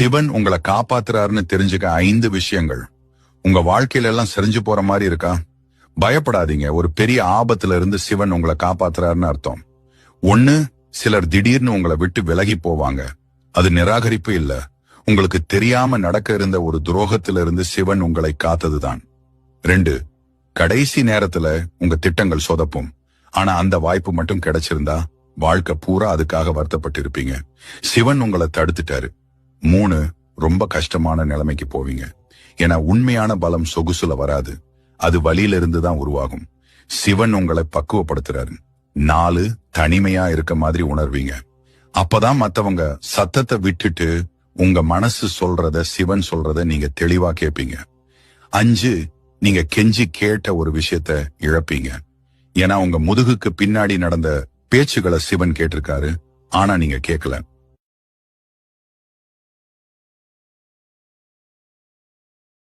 சிவன் உங்களை காப்பாத்துறாருன்னு தெரிஞ்சுக்க 5 விஷயங்கள். உங்க வாழ்க்கையில எல்லாம் செறிஞ்சு போற மாதிரி இருக்கா? பயப்படாதீங்க. ஒரு பெரிய ஆபத்துல இருந்து சிவன் உங்களை காப்பாத்துறாருன்னு அர்த்தம். 1, சிலர் திடீர்னு உங்களை விட்டு விலகி போவாங்க. அது நிராகரிப்பு இல்ல, உங்களுக்கு தெரியாம நடக்க இருந்த ஒரு துரோகத்திலிருந்து சிவன் உங்களை காத்ததுதான். 2, கடைசி நேரத்துல உங்க திட்டங்கள் சொதப்பும். ஆனா அந்த வாய்ப்பு மட்டும் கிடைச்சிருந்தா வாழ்க்கை பூரா அதுக்காக வருத்தப்பட்டிருப்பீங்க. சிவன் உங்களை தடுத்துட்டாரு. 3, ரொம்ப கஷ்டமான நிலைமைக்கு போவீங்க. ஏன்னா உண்மையான பலம் சொகுசுல வராது, அது வழியில இருந்து தான் உருவாகும். சிவன் உங்களை பக்குவப்படுத்துறாரு. 4, தனிமையா இருக்க மாதிரி உணர்வீங்க. அப்பதான் மத்தவங்க சத்தத்தை விட்டுட்டு உங்க மனசு சொல்றத, சிவன் சொல்றத நீங்க தெளிவா கேட்பீங்க. 5, நீங்க கெஞ்சி கேட்ட ஒரு விஷயத்த இழப்பீங்க. ஏன்னா உங்க முதுகுக்கு பின்னாடி நடந்த பேச்சுகளை சிவன் கேட்டிருக்காரு, ஆனா நீங்க கேட்கல.